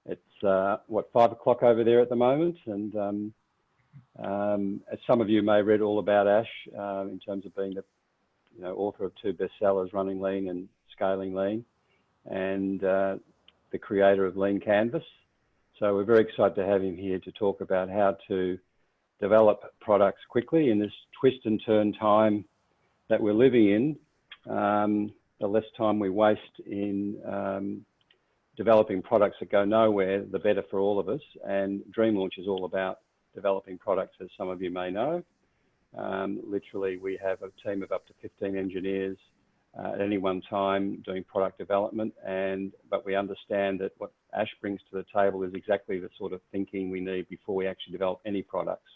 It's, what, 5 o'clock over there at the moment. And as some of you may have read all about Ash in terms of being the author of 2 bestsellers, Running Lean and Scaling Lean, and the creator of Lean Canvas. So we're very excited to have him here to talk about how to develop products quickly in this twist and turn time that we're living in. The less time we waste in developing products that go nowhere, the better for all of us. And Dream Launch is all about developing products, as some of you may know. Literally, we have a team of up to 15 engineers at any one time doing product development, but we understand that what Ash brings to the table is exactly the sort of thinking we need before we actually develop any products.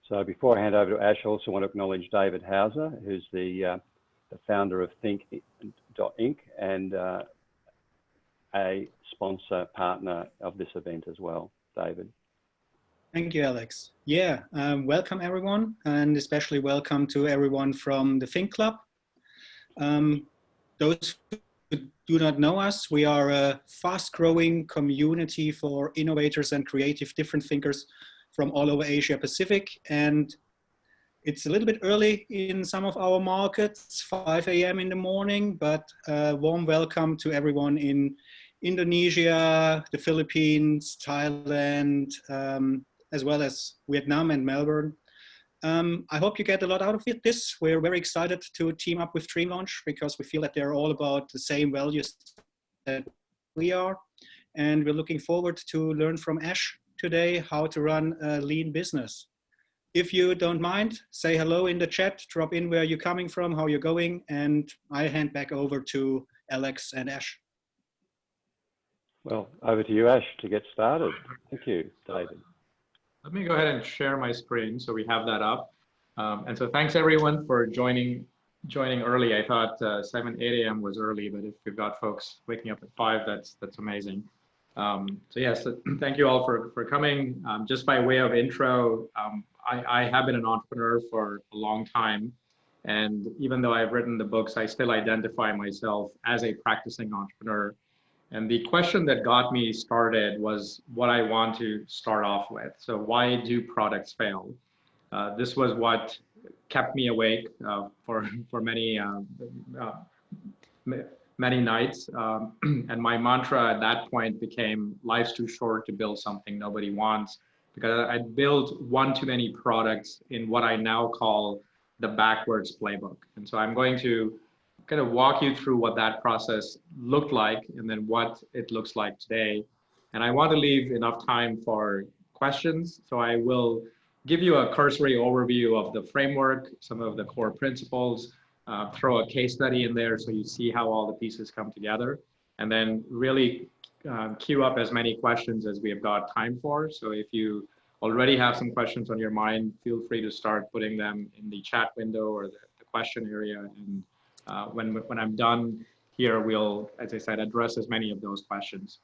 So before I hand over to Ash, I also want to acknowledge David Hauser, who's the founder of Think.Inc. and a sponsor partner of this event as well. David. Thank you, Alex. Yeah, welcome everyone, and especially welcome to everyone from the Think Club. Those who do not know us, we are a fast-growing community for innovators and creative different thinkers from all over Asia Pacific. And it's a little bit early in some of our markets, 5 a.m. in the morning, but a warm welcome to everyone in Indonesia, the Philippines, Thailand, as well as Vietnam and Melbourne. I hope you get a lot out of this. We're very excited to team up with Dream Launch because we feel that they're all about the same values that we are. And we're looking forward to learn from Ash today how to run a lean business. If you don't mind, say hello in the chat, drop in where you're coming from, how you're going, and I hand back over to Alex and Ash. Well, over to you, Ash, to get started. Thank you, David. Let me go ahead and share my screen so we have that up. And so thanks everyone for joining early. I thought 7, 8 a.m. was early, but if we've got folks waking up at 5, that's amazing. So yes, thank you all for coming. Just by way of intro, I have been an entrepreneur for a long time. And even though I've written the books, I still identify myself as a practicing entrepreneur. And the question that got me started was what I want to start off with. So why do products fail? This was what kept me awake for many nights. And my mantra at that point became, life's too short to build something nobody wants, because I built one too many products in what I now call the backwards playbook. And so I'm going to kind of walk you through what that process looked like and then what it looks like today. And I want to leave enough time for questions. So I will give you a cursory overview of the framework, some of the core principles, throw a case study in there so you see how all the pieces come together, and then really queue up as many questions as we have got time for. So if you already have some questions on your mind, feel free to start putting them in the chat window or the question area. And when I'm done here, we'll, as I said, address as many of those questions.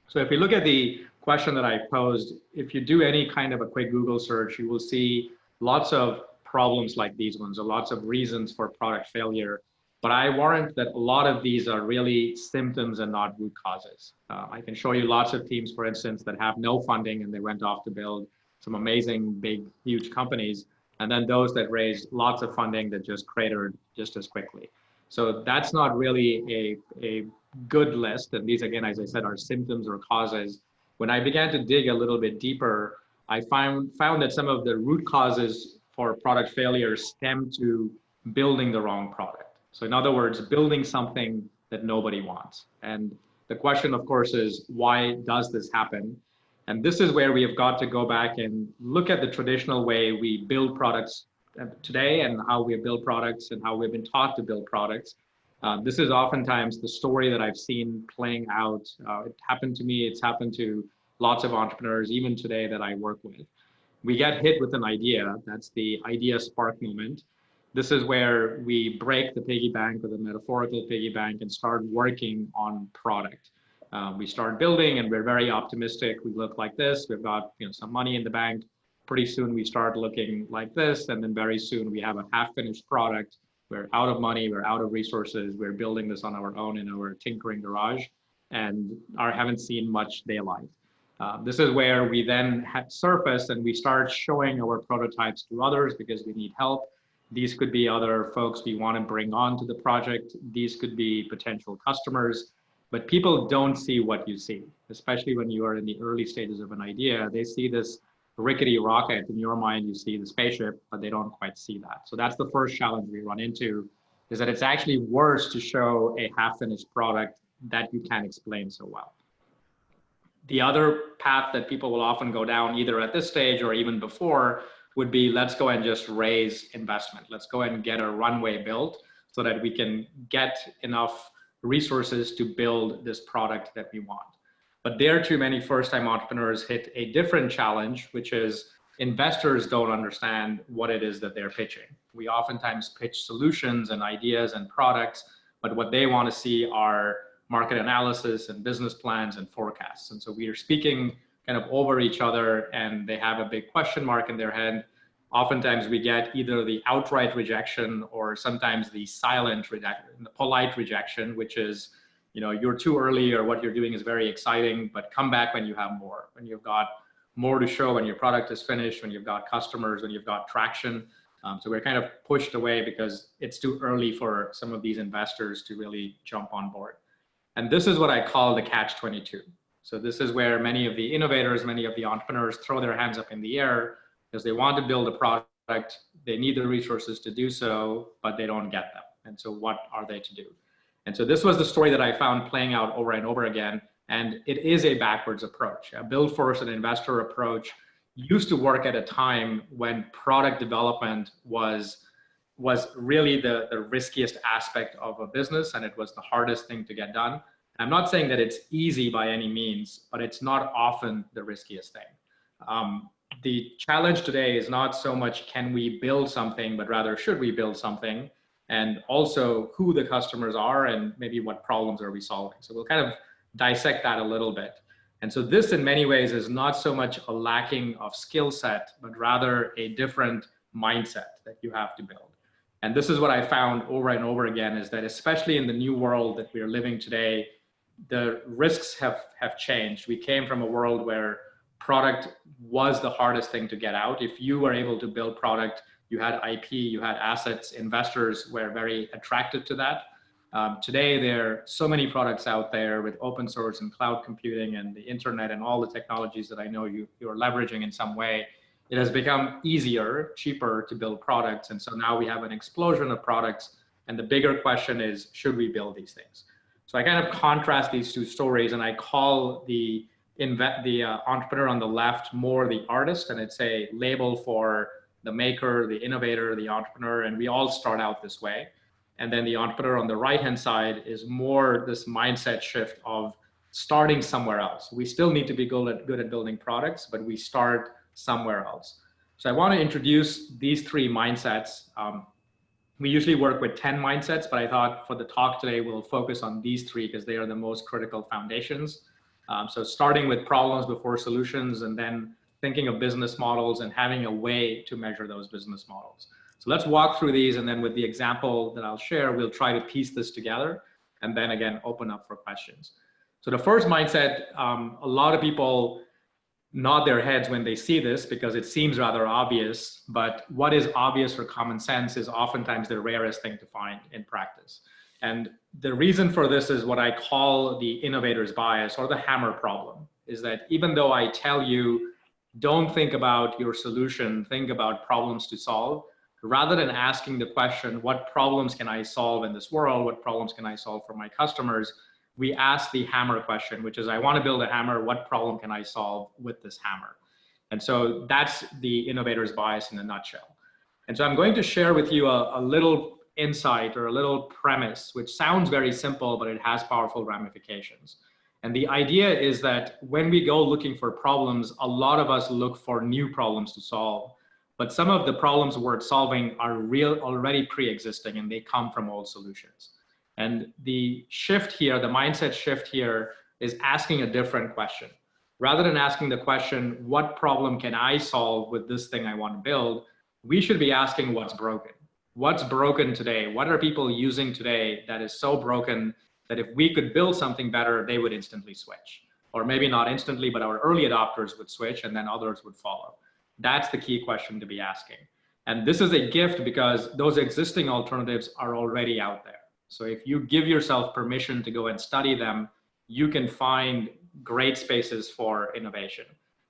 So if you look at the question that I posed, if you do any kind of a quick Google search, you will see lots of problems like these ones, or lots of reasons for product failure. But I warrant that a lot of these are really symptoms and not root causes. I can show you lots of teams, for instance, that have no funding and they went off to build some amazing, big, huge companies. And then those that raised lots of funding that just cratered just as quickly. So that's not really a good list. And these, again, as I said, are symptoms or causes. When I began to dig a little bit deeper, I found that some of the root causes for product failure stem to building the wrong product. So in other words, building something that nobody wants. And the question, of course, is why does this happen? And this is where we have got to go back and look at the traditional way we build products today and how we build products and how we've been taught to build products. This is oftentimes the story that I've seen playing out. It happened to me, it's happened to lots of entrepreneurs, even today, that I work with. We get hit with an idea, that's the idea spark moment. This is where we break the piggy bank or the metaphorical piggy bank and start working on product. We start building and we're very optimistic. We look like this, we've got some money in the bank. Pretty soon we start looking like this, and then very soon we have a half-finished product. We're out of money, we're out of resources, we're building this on our own in our tinkering garage. and haven't seen much daylight. This is where we then have surfaced and we start showing our prototypes to others because we need help. These could be other folks we want to bring on to the project. These could be potential customers, but people don't see what you see, especially when you are in the early stages of an idea. They see this rickety rocket. In your mind, you see the spaceship, but they don't quite see that. So that's the first challenge we run into, is that it's actually worse to show a half-finished product that you can't explain so well. The other path that people will often go down, either at this stage or even before, would be, let's go and just raise investment. Let's go and get a runway built so that we can get enough resources to build this product that we want. But there, too many first-time entrepreneurs hit a different challenge, which is investors don't understand what it is that they're pitching. We oftentimes pitch solutions and ideas and products, but what they want to see are market analysis and business plans and forecasts. And so we are speaking kind of over each other, and they have a big question mark in their head. Oftentimes we get either the outright rejection or sometimes the silent rejection, the polite rejection, which is, you know, you're too early, or what you're doing is very exciting, but come back when you have more, when you've got more to show, when your product is finished, when you've got customers, when you've got traction. So we're kind of pushed away because it's too early for some of these investors to really jump on board. And this is what I call the catch-22. So this is where many of the innovators, many of the entrepreneurs throw their hands up in the air because they want to build a product, they need the resources to do so, but they don't get them. And so what are they to do? And so this was the story that I found playing out over and over again. And it is a backwards approach. A build first and investor approach used to work at a time when product development was really the riskiest aspect of a business, and it was the hardest thing to get done. I'm not saying that it's easy by any means, but it's not often the riskiest thing. The challenge today is not so much can we build something, but rather should we build something, and also who the customers are and maybe what problems are we solving. So we'll kind of dissect that a little bit. And so this in many ways is not so much a lacking of skill set, but rather a different mindset that you have to build. And this is what I found over and over again, is that especially in the new world that we are living today, the risks have changed. We came from a world where product was the hardest thing to get out. If you were able to build product, you had IP, you had assets, investors were very attracted to that. Today, there are so many products out there with open source and cloud computing and the internet and all the technologies that I know you're leveraging in some way. It has become easier, cheaper to build products. And so now we have an explosion of products. And the bigger question is, should we build these things? So I kind of contrast these two stories, and I call the entrepreneur on the left more the artist, and it's a label for the maker, the innovator, the entrepreneur, and we all start out this way. And then the entrepreneur on the right-hand side is more this mindset shift of starting somewhere else. We still need to be good at building products, but we start somewhere else. So I want to introduce these three mindsets. We usually work with 10 mindsets, but I thought for the talk today, we'll focus on these three because they are the most critical foundations. So starting with problems before solutions, and then thinking of business models and having a way to measure those business models. So let's walk through these, and then with the example that I'll share, we'll try to piece this together and then again, open up for questions. So the first mindset, a lot of people nod their heads when they see this because it seems rather obvious, but what is obvious for common sense is oftentimes the rarest thing to find in practice. And the reason for this is what I call the innovator's bias, or the hammer problem, is that even though I tell you, don't think about your solution, think about problems to solve, rather than asking the question, what problems can I solve in this world? What problems can I solve for my customers? We ask the hammer question, which is, I want to build a hammer. What problem can I solve with this hammer? And so that's the innovator's bias in a nutshell. And so I'm going to share with you a little insight or a little premise, which sounds very simple, but it has powerful ramifications. And the idea is that when we go looking for problems, a lot of us look for new problems to solve. But some of the problems worth solving are already pre-existing, and they come from old solutions. And the shift here, the mindset shift here, is asking a different question. Rather than asking the question, what problem can I solve with this thing I want to build? We should be asking what's broken. What's broken today? What are people using today that is so broken that if we could build something better, they would instantly switch. Or maybe not instantly, but our early adopters would switch and then others would follow. That's the key question to be asking. And this is a gift because those existing alternatives are already out there. So if you give yourself permission to go and study them, you can find great spaces for innovation.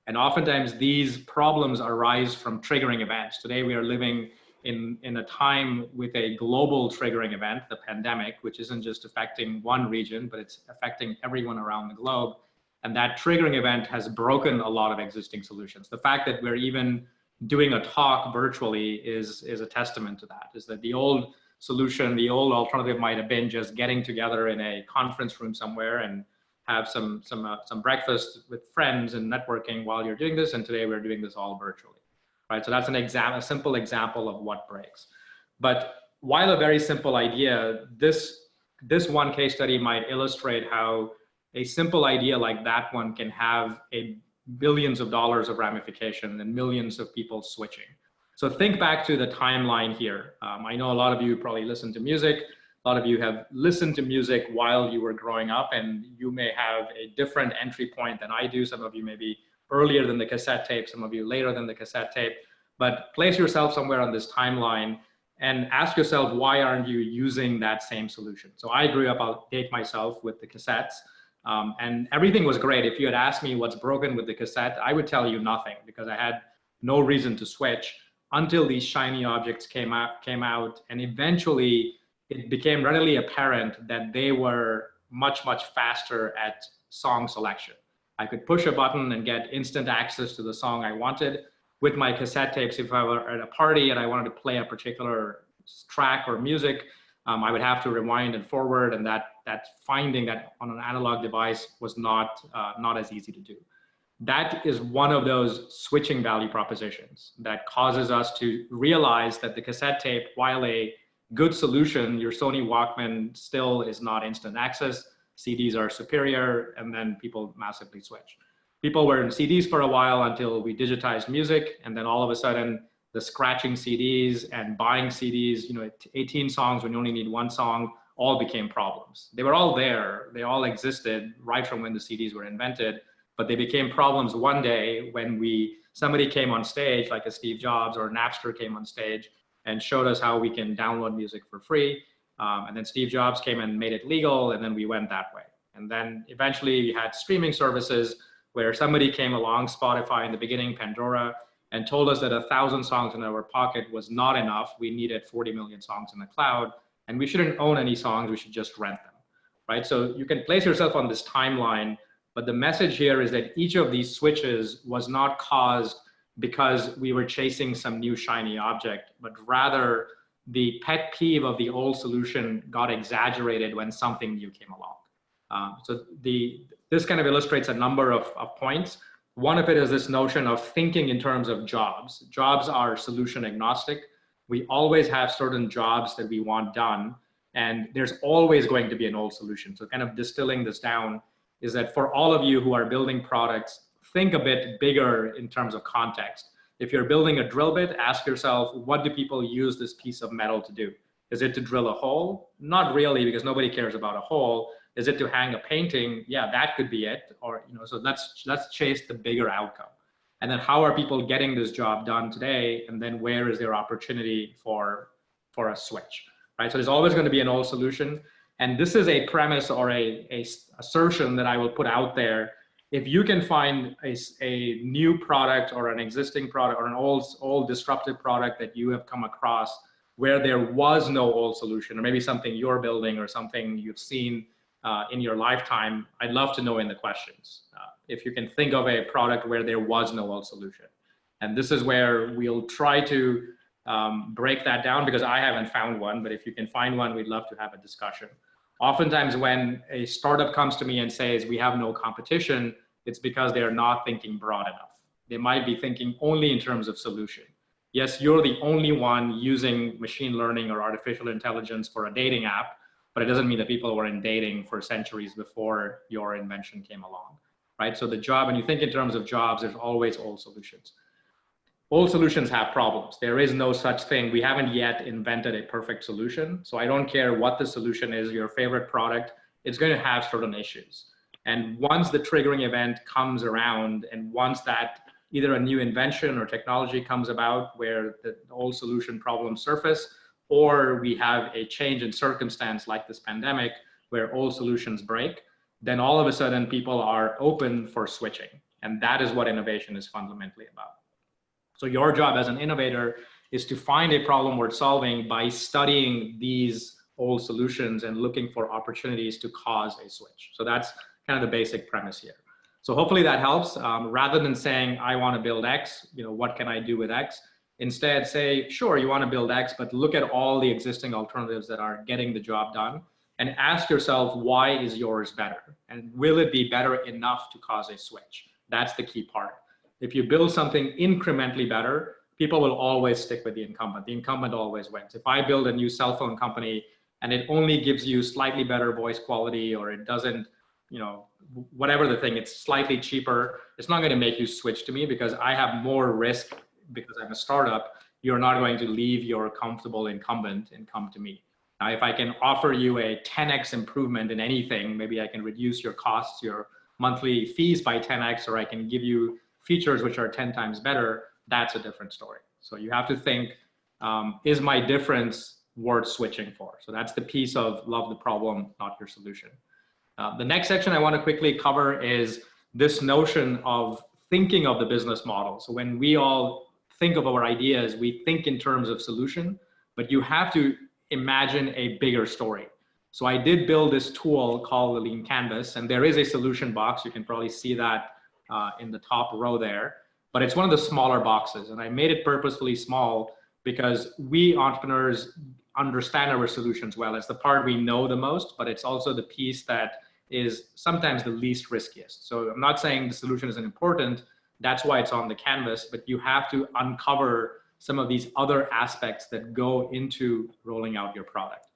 And oftentimes these problems arise from triggering events. Today we are living in a time with a global triggering event, the pandemic, which isn't just affecting one region, but it's affecting everyone around the globe. And that triggering event has broken a lot of existing solutions. The fact that we're even doing a talk virtually is a testament to that, is that the old solution, the old alternative might have been just getting together in a conference room somewhere and have some breakfast with friends and networking while you're doing this. And today we're doing this all virtually, right? So that's a simple example of what breaks. But while a very simple idea, this one case study might illustrate how a simple idea like that one can have billions of dollars of ramification and millions of people switching. So think back to the timeline here. I know a lot of you probably listen to music. A lot of you have listened to music while you were growing up, and you may have a different entry point than I do. Some of you may be earlier than the cassette tape, some of you later than the cassette tape, but place yourself somewhere on this timeline and ask yourself, why aren't you using that same solution? So I grew up, I'll date myself, with the cassettes. And everything was great. If you had asked me what's broken with the cassette, I would tell you nothing because I had no reason to switch until these shiny objects came out. And eventually it became readily apparent that they were much, much faster at song selection. I could push a button and get instant access to the song I wanted. With my cassette tapes, if I were at a party and I wanted to play a particular track or music, I would have to rewind and forward, and that finding that on an analog device was not as easy to do. That is one of those switching value propositions that causes us to realize that the cassette tape, while a good solution, your Sony Walkman still is not instant access. CDs are superior, and then people massively switch. People were in CDs for a while until we digitized music, and then all of a sudden, the scratching CDs and buying CDs, 18 songs when you only need one song, all became problems. They were all there. They all existed right from when the CDs were invented, but they became problems one day when somebody came on stage, like a Steve Jobs or Napster came on stage and showed us how we can download music for free. And then Steve Jobs came and made it legal, and then we went that way. And then eventually we had streaming services where somebody came along, Spotify in the beginning, Pandora, and told us that 1,000 songs in our pocket was not enough. We needed 40 million songs in the cloud, and we shouldn't own any songs, we should just rent them, right? So you can place yourself on this timeline, but the message here is that each of these switches was not caused because we were chasing some new shiny object, but rather the pet peeve of the old solution got exaggerated when something new came along. So this kind of illustrates a number of points. One of it is this notion of thinking in terms of jobs. Jobs are solution agnostic. We always have certain jobs that we want done, and there's always going to be an old solution. So kind of distilling this down is that for all of you who are building products, think a bit bigger in terms of context. If you're building a drill bit, ask yourself, what do people use this piece of metal to do? Is it to drill a hole? Not really, because nobody cares about a hole. Is it to hang a painting? Yeah, that could be it. Or, so let's chase the bigger outcome. And then how are people getting this job done today? And then where is their opportunity for a switch, right? So there's always going to be an old solution. And this is a premise or a assertion that I will put out there. If you can find a new product or an existing product or an old disruptive product that you have come across where there was no old solution, or maybe something you're building or something you've seen in your lifetime, I'd love to know in the questions. If you can think of a product where there was no old solution. And this is where we'll try to break that down, because I haven't found one, but if you can find one, we'd love to have a discussion. Oftentimes when a startup comes to me and says we have no competition, it's because they're not thinking broad enough. They might be thinking only in terms of solution. Yes, you're the only one using machine learning or artificial intelligence for a dating app, but it doesn't mean that people were in dating for centuries before your invention came along, right? So the job, when you think in terms of jobs, there's always old solutions. Old solutions have problems. There is no such thing. We haven't yet invented a perfect solution. So I don't care what the solution is, your favorite product, it's going to have certain issues. And once the triggering event comes around, and once that either a new invention or technology comes about where the old solution problems surface, or we have a change in circumstance like this pandemic where old solutions break, then all of a sudden people are open for switching. And that is what innovation is fundamentally about. So your job as an innovator is to find a problem worth solving by studying these old solutions and looking for opportunities to cause a switch. So that's kind of the basic premise here. So hopefully that helps. Rather than saying, I want to build X, what can I do with X? Instead say, sure, you want to build X, but look at all the existing alternatives that are getting the job done and ask yourself, why is yours better? And will it be better enough to cause a switch? That's the key part. If you build something incrementally better, people will always stick with the incumbent. The incumbent always wins. If I build a new cell phone company and it only gives you slightly better voice quality, or it doesn't, whatever the thing, it's slightly cheaper, it's not going to make you switch to me because I have more risk because I'm a startup. You're not going to leave your comfortable incumbent and come to me. Now, if I can offer you a 10x improvement in anything, maybe I can reduce your costs, your monthly fees by 10x, or I can give you features which are 10 times better, that's a different story. So you have to think, is my difference worth switching for? So that's the piece of love the problem, not your solution. The next section I want to quickly cover is this notion of thinking of the business model. So when we all think of our ideas, we think in terms of solution, but you have to imagine a bigger story. So I did build this tool called the Lean Canvas, and there is a solution box. You can probably see that in the top row there, but it's one of the smaller boxes. And I made it purposefully small because we entrepreneurs understand our solutions well. It's the part we know the most, but it's also the piece that is sometimes the least riskiest. So I'm not saying the solution isn't important. That's why it's on the canvas, but you have to uncover some of these other aspects that go into rolling out your product.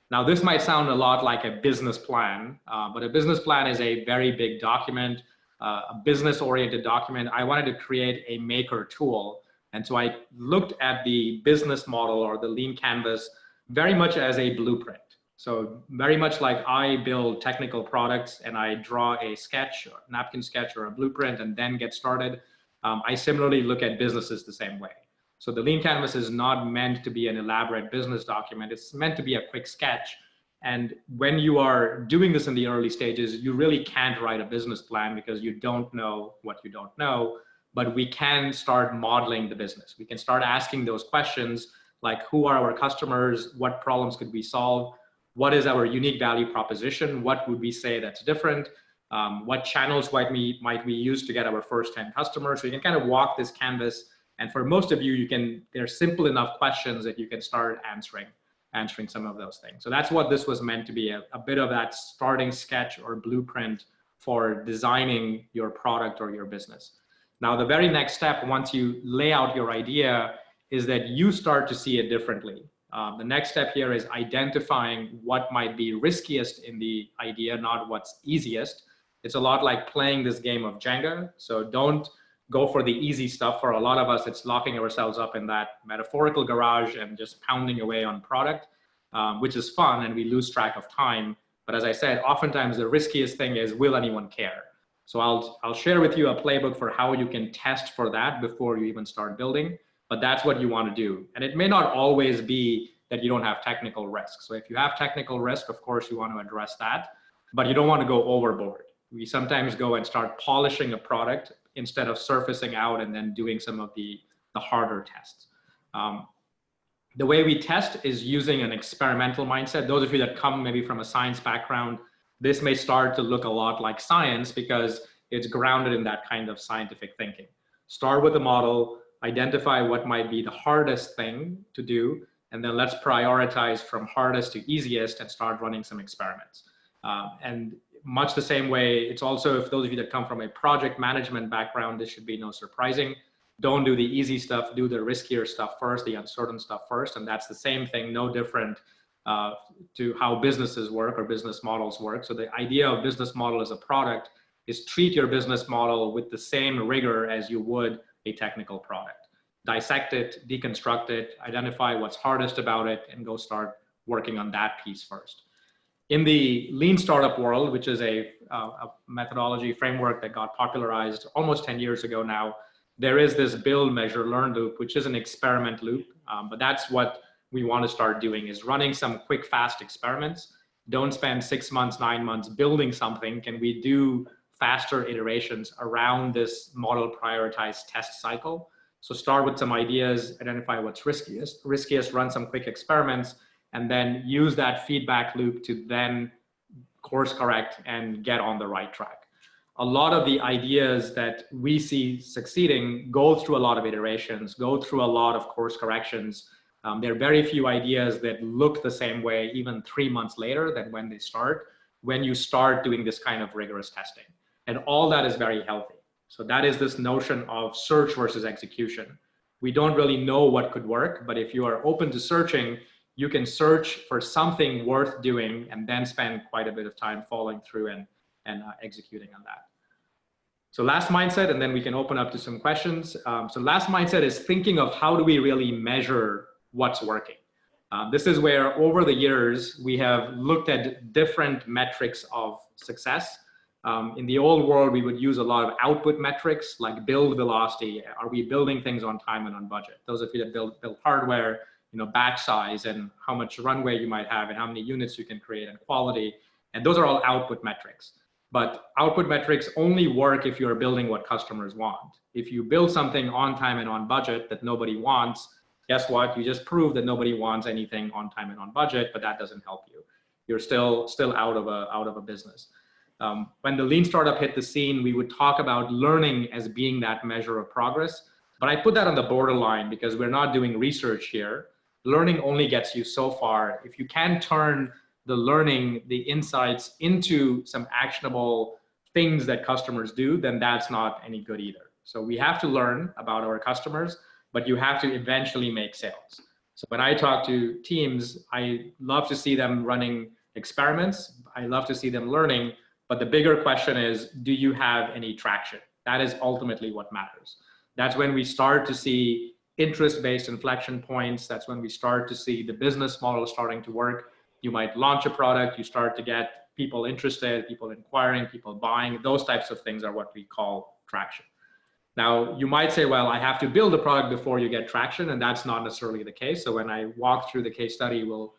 Now, this might sound a lot like a business plan, but a business plan is a very big document, a business-oriented document. I wanted to create a maker tool. And so I looked at the business model or the Lean Canvas very much as a blueprint. So very much like I build technical products and I draw a sketch, or a napkin sketch or a blueprint and then get started, I similarly look at businesses the same way. So the Lean Canvas is not meant to be an elaborate business document. It's meant to be a quick sketch. And when you are doing this in the early stages, you really can't write a business plan because you don't know what you don't know, but we can start modeling the business. We can start asking those questions like, who are our customers? What problems could we solve? What is our unique value proposition? What would we say that's different? What channels might we use to get our first 10 customers? So you can kind of walk this canvas. And for most of you, they're simple enough questions that you can start answering some of those things. So that's what this was meant to be, a bit of that starting sketch or blueprint for designing your product or your business. Now, the very next step, once you lay out your idea, is that you start to see it differently. The next step here is identifying what might be riskiest in the idea, not what's easiest. It's a lot like playing this game of Jenga. So don't go for the easy stuff. For a lot of us, it's locking ourselves up in that metaphorical garage and just pounding away on product, which is fun, and we lose track of time. But as I said, oftentimes the riskiest thing is, will anyone care? So I'll share with you a playbook for how you can test for that before you even start building. But that's what you want to do. And it may not always be that you don't have technical risk. So if you have technical risk, of course, you want to address that, but you don't want to go overboard. We sometimes go and start polishing a product instead of surfacing out and then doing some of the harder tests. The way we test is using an experimental mindset. Those of you that come maybe from a science background, this may start to look a lot like science because it's grounded in that kind of scientific thinking. Start with a model, identify what might be the hardest thing to do, and then let's prioritize from hardest to easiest and start running some experiments. And much the same way, it's also, if those of you that come from a project management background, this should be no surprising. Don't do the easy stuff, do the riskier stuff first, the uncertain stuff first. And that's the same thing, no different to how businesses work or business models work. So the idea of business model as a product is treat your business model with the same rigor as you would a technical product. Dissect it, deconstruct it, identify what's hardest about it, and go start working on that piece first. In the lean startup world, which is a methodology framework that got popularized almost 10 years ago now, there is this build, measure, learn loop, which is an experiment loop. But that's what we want to start doing, is running some quick, fast experiments. Don't spend 6 months, 9 months building something. Can we do faster iterations around this model prioritized test cycle? So start with some ideas, identify what's riskiest, run some quick experiments, and then use that feedback loop to then course correct and get on the right track. A lot of the ideas that we see succeeding go through a lot of iterations, go through a lot of course corrections. There are very few ideas that look the same way even 3 months later than when they start, when you start doing this kind of rigorous testing. And all that is very healthy. So that is this notion of search versus execution. We don't really know what could work, but if you are open to searching, you can search for something worth doing and then spend quite a bit of time following through and executing on that. So last mindset, and then we can open up to some questions. So last mindset is thinking of how do we really measure what's working. This is where over the years, we have looked at different metrics of success. In the old world, we would use a lot of output metrics like build velocity. Are we building things on time and on budget? Those of you that build hardware, batch size and how much runway you might have and how many units you can create and quality. And those are all output metrics. But output metrics only work if you're building what customers want. If you build something on time and on budget that nobody wants, guess what? You just proved that nobody wants anything on time and on budget, but that doesn't help you. You're still out of a business. When the lean startup hit the scene, we would talk about learning as being that measure of progress. But I put that on the borderline because we're not doing research here. Learning only gets you so far. If you can turn the learning, the insights into some actionable things that customers do, then that's not any good either. So we have to learn about our customers, but you have to eventually make sales. So when I talk to teams, I love to see them running experiments. I love to see them learning. But the bigger question is, do you have any traction? That is ultimately what matters. That's when we start to see interest-based inflection points. That's when we start to see the business model starting to work. You might launch a product, you start to get people interested, people inquiring, people buying. Those types of things are what we call traction. Now, you might say, well, I have to build a product before you get traction, and that's not necessarily the case. So when I walk through the case study, we'll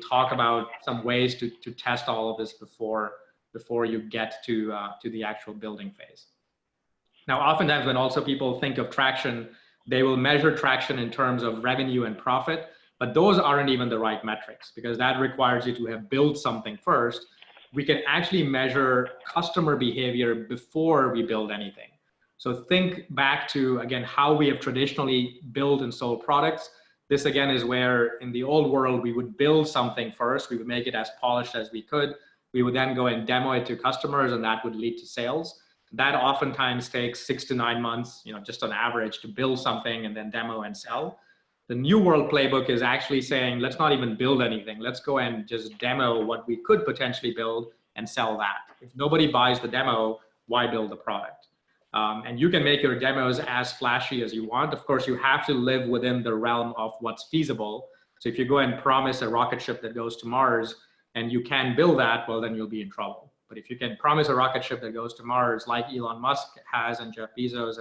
talk about some ways to test all of this before you get to the actual building phase. Now, oftentimes when also people think of traction, they will measure traction in terms of revenue and profit, but those aren't even the right metrics because that requires you to have built something first. We can actually measure customer behavior before we build anything. So think back to, again, how we have traditionally built and sold products. This again is where in the old world, we would build something first. We would make it as polished as we could. We would then go and demo it to customers and that would lead to sales. That oftentimes takes 6 to 9 months, just on average to build something and then demo and sell. The new world playbook is actually saying, let's not even build anything. Let's go and just demo what we could potentially build and sell that. If nobody buys the demo, why build the product? And you can make your demos as flashy as you want. Of course, you have to live within the realm of what's feasible. So if you go and promise a rocket ship that goes to Mars and you can build that, well, then you'll be in trouble. But if you can promise a rocket ship that goes to Mars like Elon Musk has and Jeff Bezos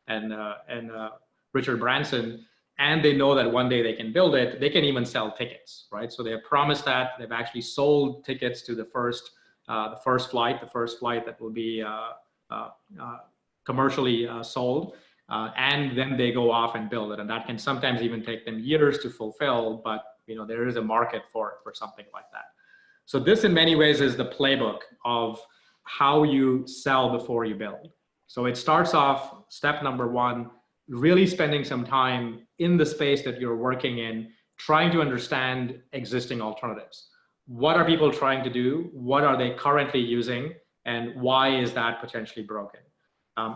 and Richard Branson, and they know that one day they can build it, they can even sell tickets, right? So they have promised that. They've actually sold tickets to the first flight that will be commercially sold, and then they go off and build it. And that can sometimes even take them years to fulfill, but there is a market for something like that. So this in many ways is the playbook of how you sell before you build. So it starts off, step number 1, really spending some time in the space that you're working in, trying to understand existing alternatives. What are people trying to do? What are they currently using? And why is that potentially broken?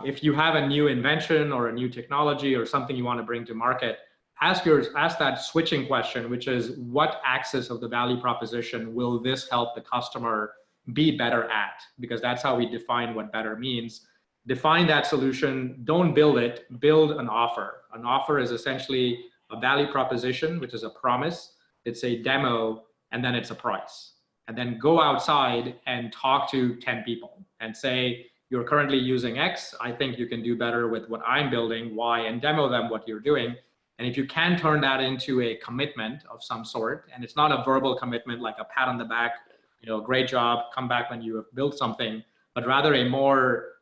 If you have a new invention or a new technology or something you want to bring to market, ask that switching question, which is what axis of the value proposition will this help the customer be better at? Because that's how we define what better means. Define that solution, don't build it, build an offer. An offer is essentially a value proposition, which is a promise. It's a demo, and then it's a price. and then go outside and talk to 10 people and say, you're currently using X. I think you can do better with what I'm building, Y, and demo them what you're doing. And if you can turn that into a commitment of some sort, and it's not a verbal commitment like a pat on the back, you know, great job, come back when you have built something, but rather a more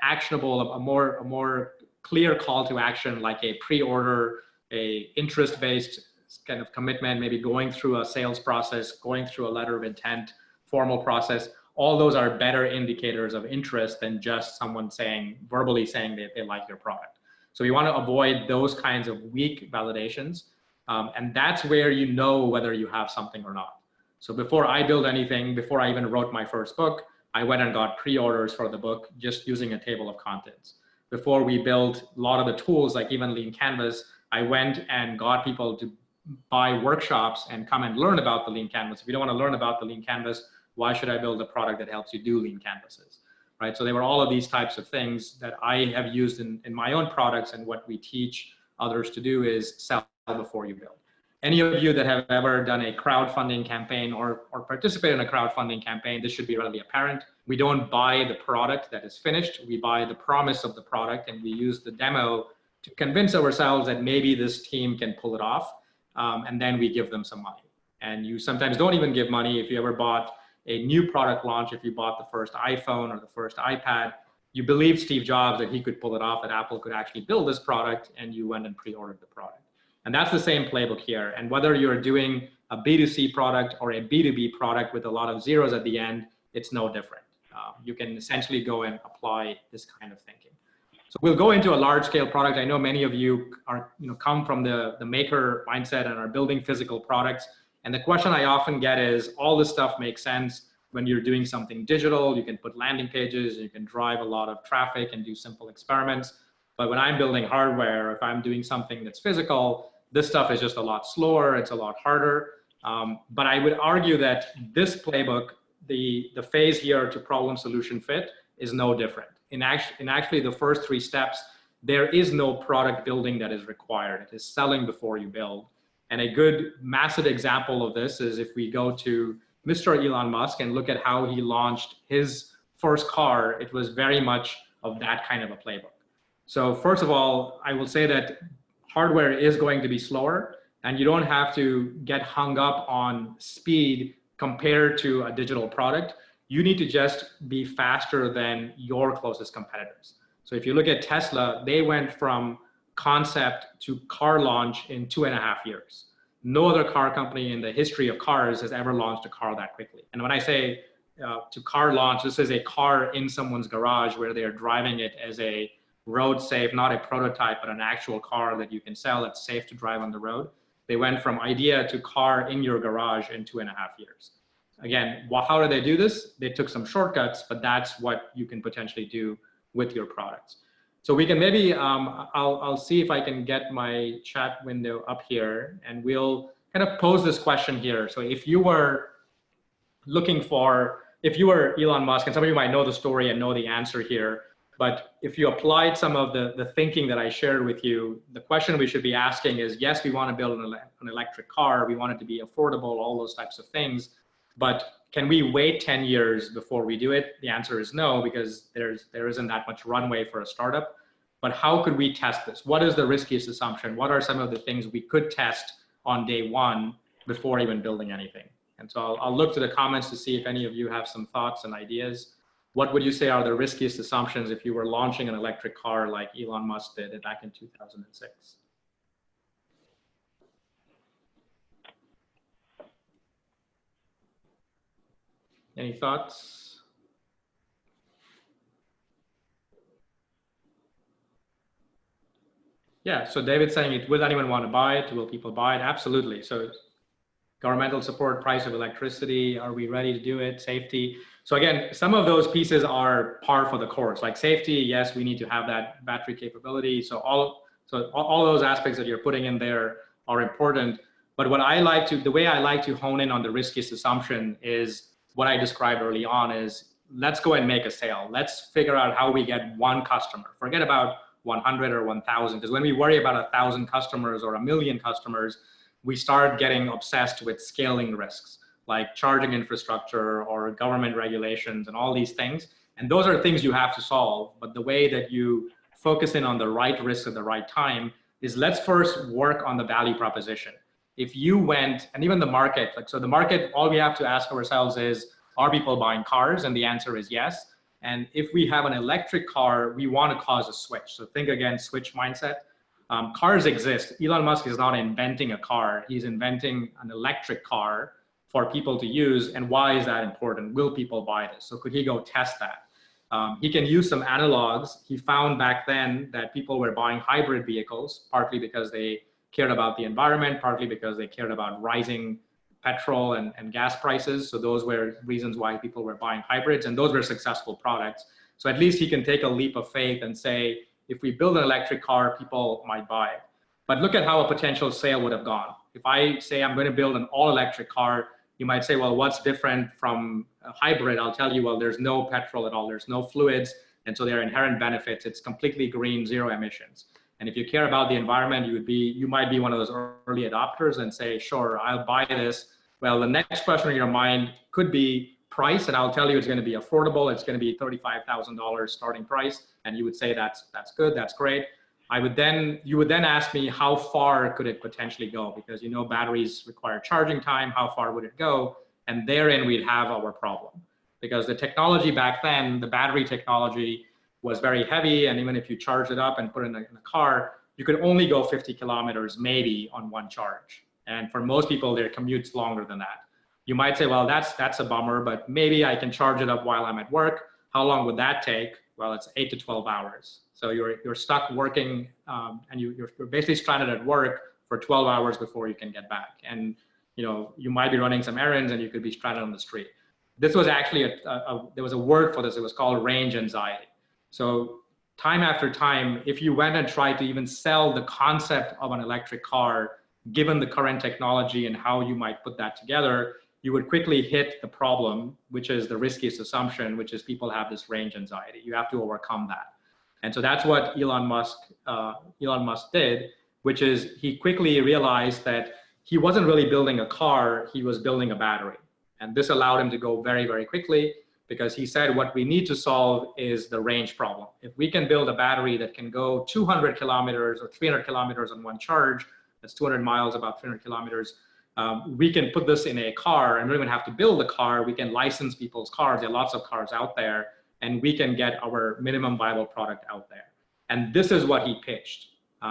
actionable, a more clear call to action, like a pre-order, a interest-based kind of commitment, maybe going through a sales process, going through a letter of intent, formal process. All those are better indicators of interest than just someone verbally saying that they like your product. So you want to avoid those kinds of weak validations. And that's where you know whether you have something or not. So before I build anything, before I even wrote my first book, I went and got pre-orders for the book just using a table of contents. Before we built a lot of the tools, like even Lean Canvas, I went and got people to buy workshops and come and learn about the Lean Canvas. If you don't want to learn about the Lean Canvas, why should I build a product that helps you do Lean Canvases, right? So there were all of these types of things that I have used in my own products, and what we teach others to do is sell before you build. Any of you that have ever done a crowdfunding campaign or participated in a crowdfunding campaign, this should be readily apparent. We don't buy the product that is finished. We buy the promise of the product, and we use the demo to convince ourselves that maybe this team can pull it off. And then we give them some money. And you sometimes don't even give money. If you ever bought a new product launch, if you bought the first iPhone or the first iPad, you believed Steve Jobs that he could pull it off, that Apple could actually build this product, and you went and pre-ordered the product. And that's the same playbook here. And whether you're doing a B2C product or a B2B product with a lot of zeros at the end, it's no different. You can essentially go and apply this kind of thinking. So we'll go into a large scale product. I know many of you are, come from the maker mindset and are building physical products. And the question I often get is, all this stuff makes sense when you're doing something digital. You can put landing pages, you can drive a lot of traffic and do simple experiments. But when I'm building hardware, if I'm doing something that's physical, this stuff is just a lot slower, it's a lot harder. But I would argue that this playbook, the phase here to problem solution fit, is no different. In actually the first 3 steps, there is no product building that is required. It is selling before you build. And a good massive example of this is if we go to Mr. Elon Musk and look at how he launched his first car, it was very much of that kind of a playbook. So first of all, I will say that hardware is going to be slower, and you don't have to get hung up on speed compared to a digital product. You need to just be faster than your closest competitors. So if you look at Tesla, they went from concept to car launch in 2.5 years. No other car company in the history of cars has ever launched a car that quickly. And when I say to car launch, this is a car in someone's garage where they are driving it as a road safe, not a prototype, but an actual car that you can sell that's safe to drive on the road. They went from idea to car in your garage in 2.5 years. Again, how did they do this? They took some shortcuts, but that's what you can potentially do with your products. So we can maybe, I'll see if I can get my chat window up here, and we'll kind of pose this question here. So if you were if you were Elon Musk, and some of you might know the story and know the answer here, but if you applied some of the thinking that I shared with you, the question we should be asking is, yes, we want to build an electric car. We want it to be affordable, all those types of things. But can we wait 10 years before we do it? The answer is no, because there isn't that much runway for a startup. But how could we test this? What is the riskiest assumption? What are some of the things we could test on day 1 before even building anything? And so I'll look to the comments to see if any of you have some thoughts and ideas. What would you say are the riskiest assumptions if you were launching an electric car like Elon Musk did back in 2006? Any thoughts? Yeah, so David's saying, will anyone want to buy it? Will people buy it? Absolutely. So governmental support, price of electricity, are we ready to do it? Safety. So again, some of those pieces are par for the course. Like safety, yes, we need to have that battery capability. So all those aspects that you're putting in there are important. But the way I like to hone in on the riskiest assumption is what I described early on is, let's go and make a sale. Let's figure out how we get 1 customer. Forget about 100 or 1,000, because when we worry about 1,000 customers or 1 million customers, we start getting obsessed with scaling risks, like charging infrastructure or government regulations and all these things. And those are things you have to solve. But the way that you focus in on the right risks at the right time is, let's first work on the value proposition. If you went, and even the market, like, so the market, all we have to ask ourselves is, are people buying cars? And the answer is yes. And if we have an electric car, we want to cause a switch. So think again, switch mindset. Cars exist. Elon Musk is not inventing a car. He's inventing an electric car for people to use. And why is that important? Will people buy this? So could he go test that? He can use some analogs. He found back then that people were buying hybrid vehicles, partly because they cared about the environment, partly because they cared about rising petrol and gas prices. So those were reasons why people were buying hybrids, and those were successful products. So at least he can take a leap of faith and say, if we build an electric car, people might buy it. But look at how a potential sale would have gone. If I say I'm going to build an all-electric car, you might say, well, what's different from a hybrid? I'll tell you, well, there's no petrol at all. There's no fluids. And so there are inherent benefits. It's completely green, zero emissions. And if you care about the environment, you might be one of those early adopters and say, sure, I'll buy this. Well, the next question in your mind could be price. And I'll tell you, it's going to be affordable. It's going to be $35,000 starting price. And you would say, that's good. That's great. You would then ask me, how far could it potentially go? Because, you know, batteries require charging time. How far would it go? And therein we'd have our problem, because the technology back then, the battery technology, was very heavy. And even if you charge it up and put it in a car, you could only go 50 kilometers maybe on one charge. And for most people, their commute's longer than that. You might say, well, that's a bummer, but maybe I can charge it up while I'm at work. How long would that take? Well, it's 8 to 12 hours. So you're stuck working, and you're basically stranded at work for 12 hours before you can get back. And you know, you might be running some errands and you could be stranded on the street. This was actually there was a word for this. It was called range anxiety. So time after time, if you went and tried to even sell the concept of an electric car, given the current technology and how you might put that together, you would quickly hit the problem, which is the riskiest assumption, which is people have this range anxiety. You have to overcome that. And so that's what Elon Musk did, which is he quickly realized that he wasn't really building a car, he was building a battery. And this allowed him to go very, very quickly, because he said what we need to solve is the range problem. If we can build a battery that can go 200 kilometers or 300 kilometers on one charge, that's 200 miles, about 300 kilometers, we can put this in a car, and we don't even have to build a car. We can license people's cars. There are lots of cars out there, and we can get our minimum viable product out there. And this is what he pitched.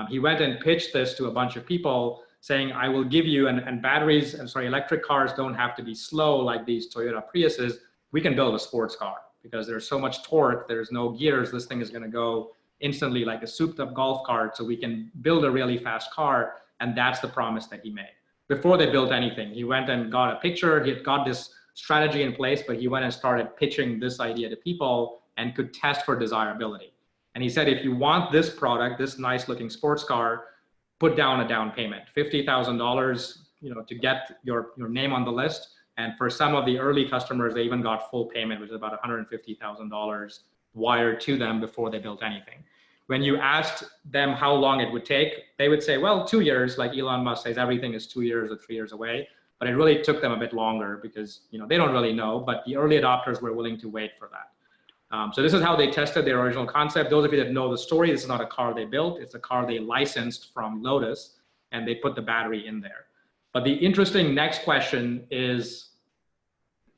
He went and pitched this to a bunch of people, saying, I will give you, and batteries, and sorry, electric cars don't have to be slow like these Toyota Priuses. We can build a sports car because there's so much torque, there's no gears. This thing is going to go instantly like a souped up golf cart. So we can build a really fast car. And that's the promise that he made. Before they built anything, he went and got a picture. He had got this strategy in place, but he went and started pitching this idea to people and could test for desirability. And he said, if you want this product, this nice looking sports car, put down a down payment, $50,000, you know, to get your name on the list. And for some of the early customers, they even got full payment, which is about $150,000 wired to them before they built anything. When you asked them how long it would take, they would say, well, 2 years, like Elon Musk says, everything is 2 years or 3 years away. But it really took them a bit longer because, you know, they don't really know, but the early adopters were willing to wait for that. So this is how they tested their original concept. Those of you that know the story, this is not a car they built. It's a car they licensed from Lotus, and they put the battery in there. But the interesting next question is,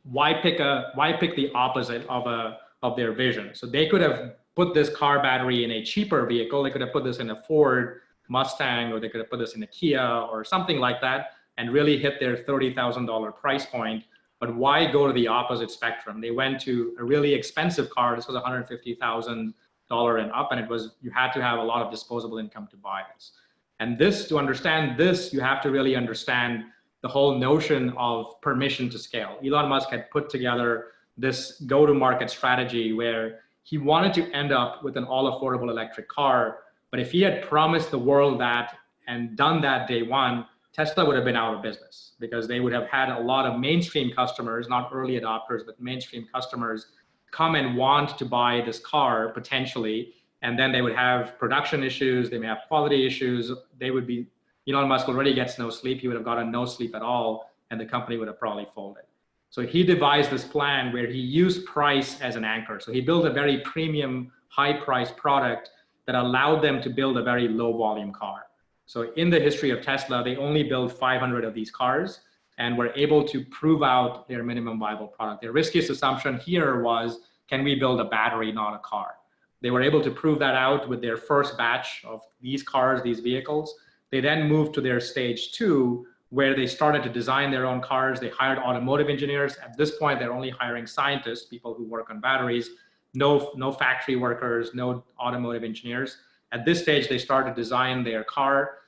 why pick the opposite of their vision? So they could have put this car battery in a cheaper vehicle. They could have put this in a Ford Mustang, or they could have put this in a Kia or something like that and really hit their $30,000 price point. But why go to the opposite spectrum? They went to a really expensive car. This was $150,000 and up, and it was, you had to have a lot of disposable income to buy this. And this, to understand this, you have to really understand the whole notion of permission to scale. Elon Musk had put together this go-to-market strategy where he wanted to end up with an all-affordable electric car. But if he had promised the world that and done that day one, Tesla would have been out of business, because they would have had a lot of mainstream customers, not early adopters, but mainstream customers come and want to buy this car potentially. And then they would have production issues, they may have quality issues, they would be Elon Musk already gets no sleep. He would have gotten no sleep at all, and the company would have probably folded. So he devised this plan where he used price as an anchor. So he built a very premium, high-priced product that allowed them to build a very low-volume car. So in the history of Tesla, they only built 500 of these cars and were able to prove out their minimum viable product. Their riskiest assumption here was, can we build a battery, not a car? They were able to prove that out with their first batch of these cars, these vehicles. They then moved to their stage 2, where they started to design their own cars. They hired automotive engineers. At this point, they're only hiring scientists, people who work on batteries, no factory workers, no automotive engineers. At this stage, they started to design their car,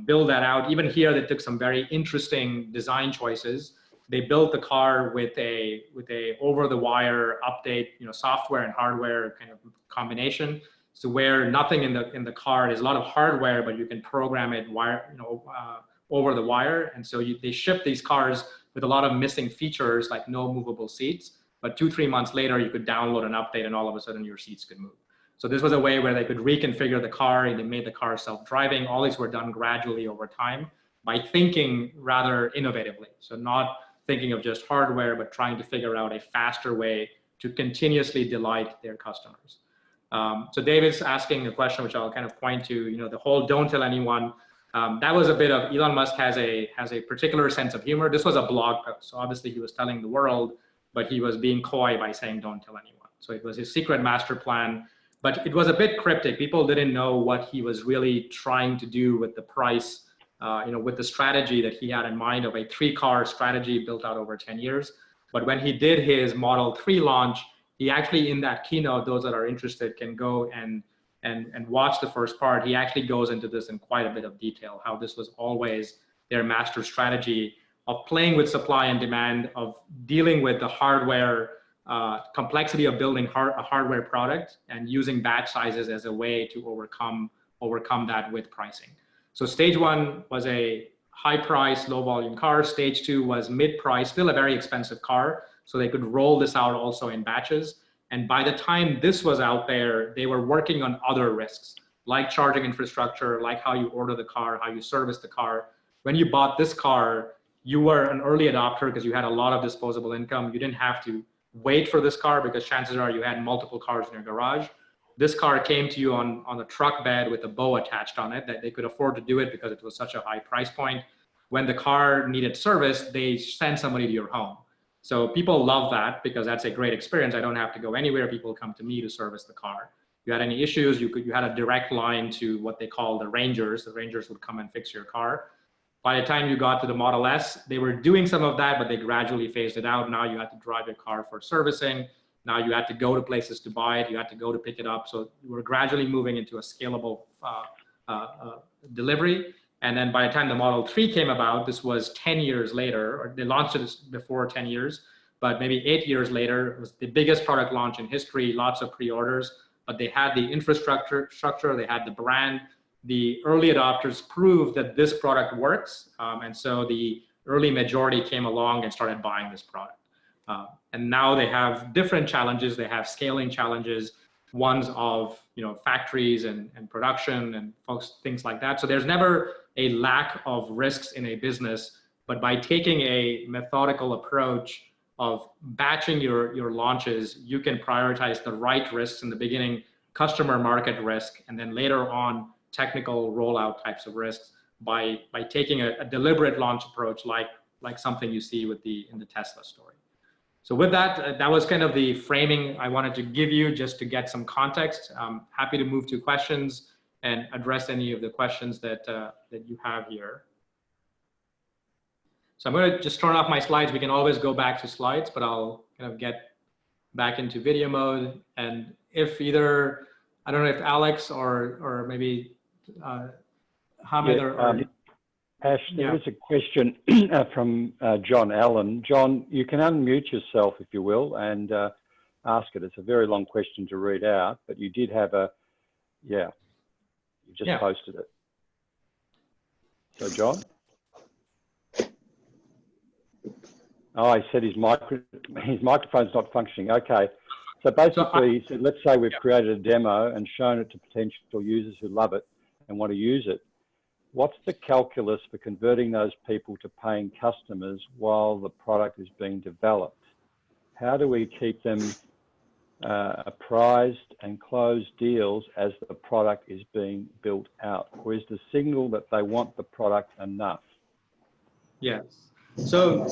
build that out. Even here, they took some very interesting design choices. They built the car with a over-the-wire update, software and hardware kind of combination. So where nothing in the car, there's a lot of hardware, but you can program it over the wire. And so they ship these cars with a lot of missing features like no movable seats. But 2-3 months later, you could download an update and all of a sudden your seats could move. So this was a way where they could reconfigure the car and they made the car self-driving. All these were done gradually over time by thinking rather innovatively. So not thinking of just hardware, but trying to figure out a faster way to continuously delight their customers. So David's asking a question, which I'll kind of point to, the whole don't tell anyone. That was a bit of, Elon Musk has a particular sense of humor. This was a blog post. So obviously he was telling the world, but he was being coy by saying, don't tell anyone. So it was his secret master plan, but it was a bit cryptic. People didn't know what he was really trying to do with the price, with the strategy that he had in mind of a 3-car strategy built out over 10 years. But when he did his Model 3 launch, he actually, in that keynote, those that are interested can go and watch the first part. He actually goes into this in quite a bit of detail, how this was always their master strategy of playing with supply and demand, of dealing with the hardware complexity of building a hardware product and using batch sizes as a way to overcome that with pricing. So stage 1 was a high price, low volume car. Stage 2 was mid price, still a very expensive car. So they could roll this out also in batches. And by the time this was out there, they were working on other risks, like charging infrastructure, like how you order the car, how you service the car. When you bought this car, you were an early adopter because you had a lot of disposable income. You didn't have to wait for this car because chances are you had multiple cars in your garage. This car came to you on a truck bed with a bow attached on it, that they could afford to do it because it was such a high price point. When the car needed service, they sent somebody to your home. So people love that because that's a great experience. I don't have to go anywhere. People come to me to service the car. If you had any issues, you had a direct line to what they call the Rangers. The Rangers would come and fix your car. By the time you got to the Model S, they were doing some of that, but they gradually phased it out. Now you had to drive your car for servicing. Now you had to go to places to buy it. You had to go to pick it up. So we're gradually moving into a scalable delivery. And then by the time the Model 3 came about, this was 10 years later, or they launched it before 10 years, but maybe 8 years later. It was the biggest product launch in history, lots of pre-orders, but they had the infrastructure, they had the brand. The early adopters proved that this product works. And so the early majority came along and started buying this product. And now they have different challenges. They have scaling challenges, ones of factories and production and folks, things like that. So there's never a lack of risks in a business, but by taking a methodical approach of batching your launches, you can prioritize the right risks in the beginning, customer market risk, and then later on technical rollout types of risks by taking a deliberate launch approach like something you see in the Tesla story. So with that, that was kind of the framing I wanted to give you just to get some context. I'm happy to move to questions and address any of the questions that you have here. So I'm going to just turn off my slides. We can always go back to slides, but I'll kind of get back into video mode. And if either, I don't know if Alex or maybe Hamid Ash, there is a question from John Allen. John, you can unmute yourself if you will and ask it. It's a very long question to read out, but you did have you just posted it. So John? Oh, he said his microphone's not functioning. Okay. So basically, he said, let's say we've created a demo and shown it to potential users who love it and want to use it. what's the calculus for converting those people to paying customers while the product is being developed? How do we keep them apprised and close deals as the product is being built out? Or is the signal that they want the product enough? Yes. So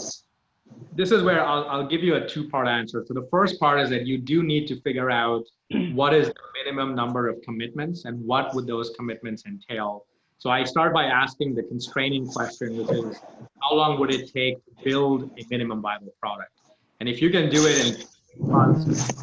this is where I'll give you a two-part answer. So the first part is that you do need to figure out what is the minimum number of commitments and what would those commitments entail. So I start by asking the constraining question, which is how long would it take to build a minimum viable product? And if you can do it in 3 months,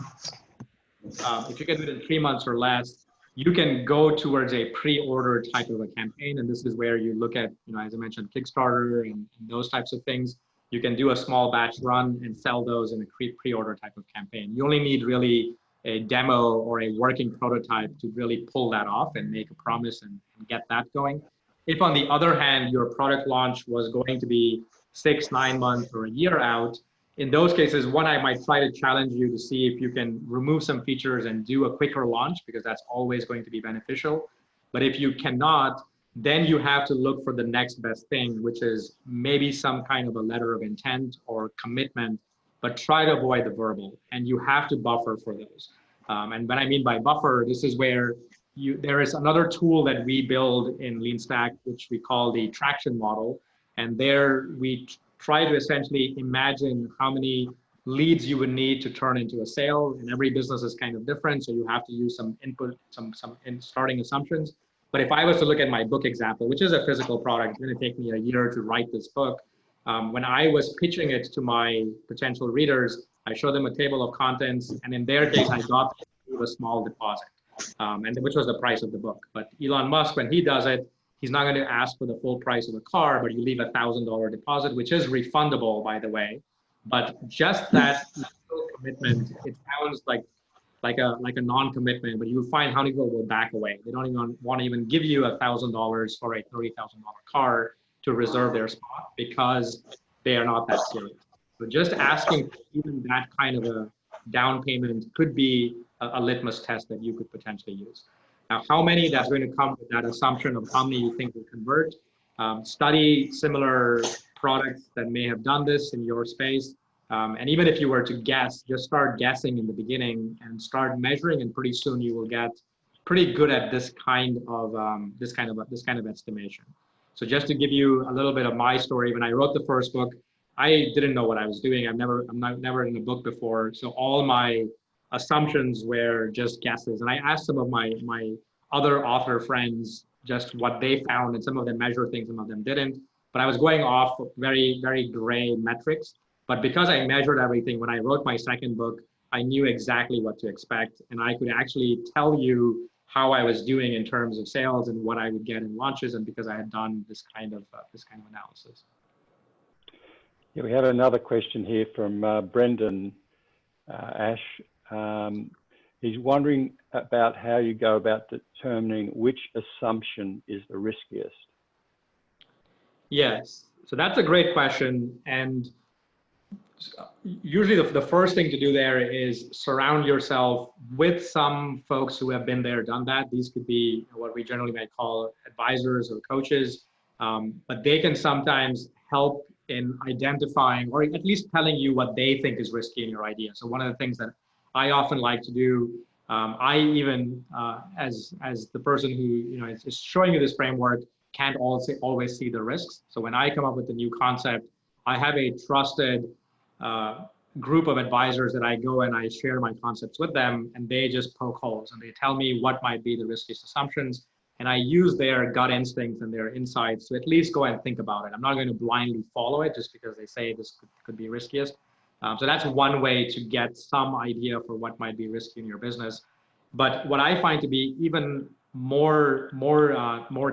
if you can do it in 3 months or less, you can go towards a pre-order type of a campaign. And this is where you look at, as I mentioned, Kickstarter and those types of things. You can do a small batch run and sell those in a pre-order type of campaign. You only need really a demo or a working prototype to really pull that off and make a promise and get that going. If on the other hand, your product launch was going to be 6, 9 months or a year out, in those cases, one, I might try to challenge you to see if you can remove some features and do a quicker launch, because that's always going to be beneficial. But if you cannot, then you have to look for the next best thing, which is maybe some kind of a letter of intent or commitment, but try to avoid the verbal, and you have to buffer for those. And what I mean by buffer, this is where there is another tool that we build in LeanStack, which we call the traction model. And there we try to essentially imagine how many leads you would need to turn into a sale. And every business is kind of different, so you have to use some input, some starting assumptions. But if I was to look at my book example, which is a physical product, it's going to take me a year to write this book. When I was pitching it to my potential readers, I showed them a table of contents, and in their case, I got a small deposit, which was the price of the book. But Elon Musk, when he does it, he's not going to ask for the full price of the car, but you leave $1,000 deposit, which is refundable, by the way. But just that commitment, it sounds like a non-commitment, but you'll find how many people will back away. They don't even want to even give you $1,000 for a $30,000 car to reserve their spot because they are not that serious. So just asking for even that kind of a down payment could be a litmus test that you could potentially use. Now, how many, that's going to come with that assumption of how many you think will convert. Study similar products that may have done this in your space. And even if you were to guess, just start guessing in the beginning and start measuring, and pretty soon you will get pretty good at this kind of estimation. So just to give you a little bit of my story, when I wrote the first book, I didn't know what I was doing. I'm never in a book before, so all my assumptions were just guesses. And I asked some of my other author friends just what they found, and some of them measured things, some of them didn't. But I was going off very, very gray metrics. But because I measured everything, when I wrote my second book, I knew exactly what to expect. And I could actually tell you how I was doing in terms of sales and what I would get in launches, and because I had done this kind of analysis. Yeah, we have another question here from Brendan Ash. He's wondering about how you go about determining which assumption is the riskiest. Yes, so that's a great question. And usually the first thing to do there is surround yourself with some folks who have been there, done that. These could be what we generally might call advisors or coaches, but they can sometimes help in identifying or at least telling you what they think is risky in your idea. So one of the things that I often like to do, I even as the person who is showing you this framework can't always see the risks. So when I come up with a new concept, I have a trusted group of advisors that I go and I share my concepts with them, and they just poke holes and they tell me what might be the riskiest assumptions. And I use their gut instincts and their insights to at least go and think about it. I'm not going to blindly follow it just because they say this could be riskiest. So that's one way to get some idea for what might be risky in your business. But what I find to be even more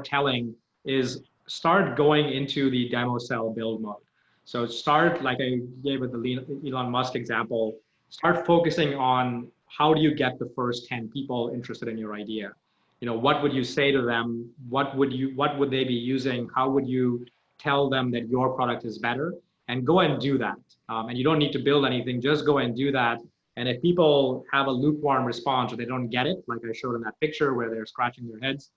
telling is start going into the demo sell build mode. So start, like I gave with the Elon Musk example, start focusing on how do you get the first 10 people interested in your idea. What would you say to them? What would they be using? How would you tell them that your product is better? And go and do that. And you don't need to build anything, just go and do that. And if people have a lukewarm response or they don't get it, like I showed in that picture where they're scratching their heads,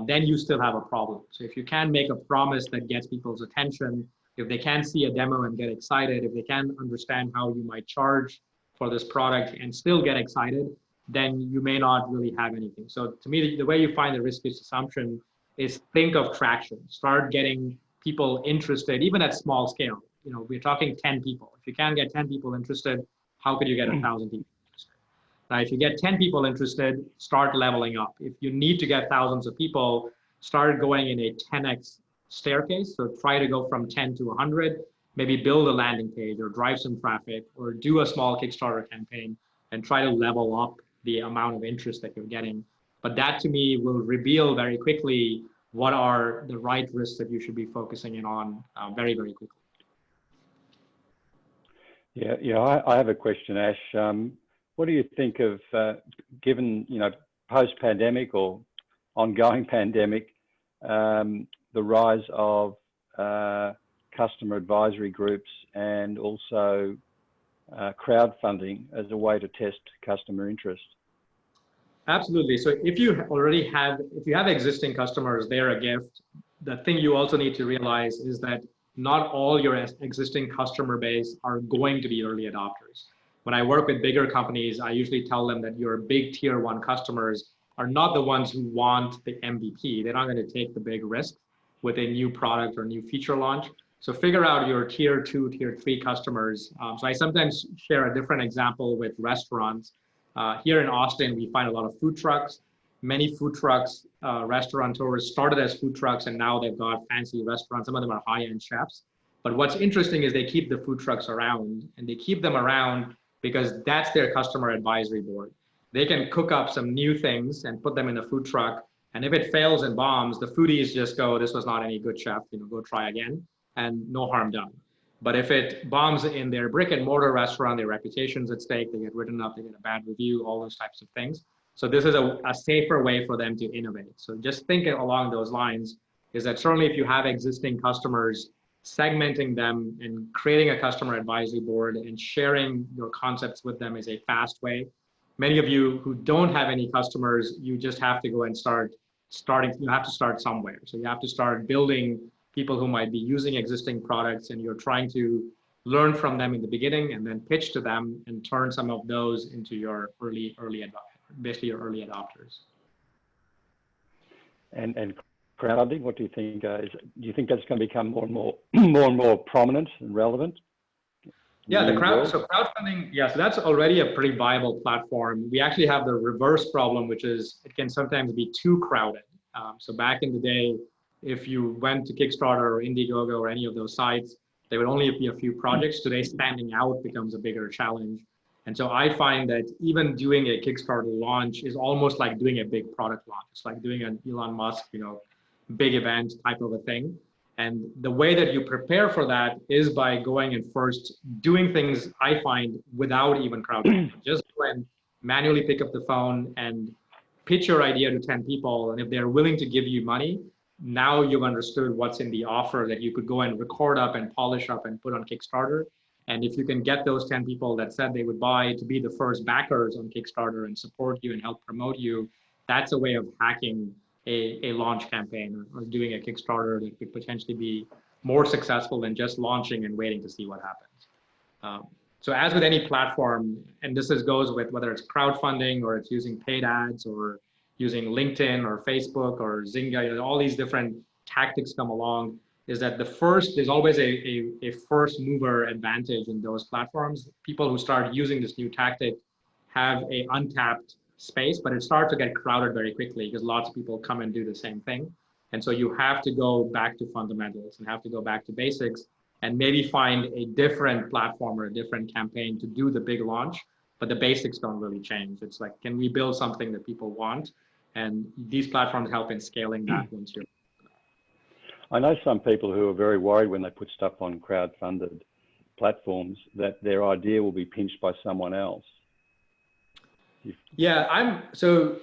then you still have a problem. So if you can make a promise that gets people's attention, if they can see a demo and get excited, if they can understand how you might charge for this product and still get excited, then you may not really have anything. So to me, the way you find the riskiest assumption is think of traction. Start getting people interested, even at small scale. You know, we're talking 10 people. If you can get 10 people interested, how could you get 1,000 people interested? Now, if you get 10 people interested, start leveling up. If you need to get thousands of people, start going in a 10x staircase. So try to go from 10 to 100, maybe build a landing page or drive some traffic or do a small Kickstarter campaign and try to level up the amount of interest that you're getting. But that to me will reveal very quickly what are the right risks that you should be focusing in on very, very quickly. Yeah, I have a question, Ash. What do you think of, given, you know, post-pandemic or ongoing pandemic, the rise of customer advisory groups and also crowdfunding as a way to test customer interest? Absolutely. So if you have existing customers, they're a gift. The thing you also need to realize is that not all your existing customer base are going to be early adopters. When I work with bigger companies, I usually tell them that your big tier 1 customers are not the ones who want the MVP. They're not going to take the big risk with a new product or new feature launch. So figure out your tier 2, tier 3 customers. So I sometimes share a different example with restaurants. Here in Austin, we find a lot of food trucks. Many food trucks, restaurateurs started as food trucks and now they've got fancy restaurants. Some of them are high-end chefs. But what's interesting is they keep the food trucks around, and they keep them around because that's their customer advisory board. They can cook up some new things and put them in a food truck. And if it fails and bombs, the foodies just go, this was not any good, chef, you know, go try again, and no harm done. But if it bombs in their brick and mortar restaurant, their reputation's at stake, they get written up, they get a bad review, all those types of things. So this is a safer way for them to innovate. So just thinking along those lines is that certainly if you have existing customers, segmenting them and creating a customer advisory board and sharing your concepts with them is a fast way. Many of you who don't have any customers, you just have to go and you have to start somewhere. So you have to start building people who might be using existing products, and you're trying to learn from them in the beginning and then pitch to them and turn some of those into your basically your early adopters. And crowdfunding, what do you think? Do you think that's going to become more and more prominent and relevant? Yeah, so crowdfunding, yeah, so that's already a pretty viable platform. We actually have the reverse problem, which is it can sometimes be too crowded. So back in the day, if you went to Kickstarter or Indiegogo or any of those sites, there would only be a few projects. Today, standing out becomes a bigger challenge. And so I find that even doing a Kickstarter launch is almost like doing a big product launch. It's like doing an Elon Musk, you know, big event type of a thing. And the way that you prepare for that is by going and first doing things, I find, without even crowdfunding. Just go and manually pick up the phone and pitch your idea to 10 people. And if they're willing to give you money, now you've understood what's in the offer that you could go and record up and polish up and put on Kickstarter. And if you can get those 10 people that said they would buy to be the first backers on Kickstarter and support you and help promote you, that's a way of hacking a launch campaign or doing a Kickstarter that could potentially be more successful than just launching and waiting to see what happens. So as with any platform, and this goes with whether it's crowdfunding or it's using paid ads or using LinkedIn or Facebook or Zynga, all these different tactics come along, is that there's always a first mover advantage in those platforms. People who start using this new tactic have a untapped space, but it starts to get crowded very quickly because lots of people come and do the same thing. And so you have to go back to fundamentals and have to go back to basics and maybe find a different platform or a different campaign to do the big launch, but the basics don't really change. It's like, can we build something that people want? And these platforms help in scaling that once you're. I know some people who are very worried when they put stuff on crowd-funded platforms that their idea will be pinched by someone else. Yeah, so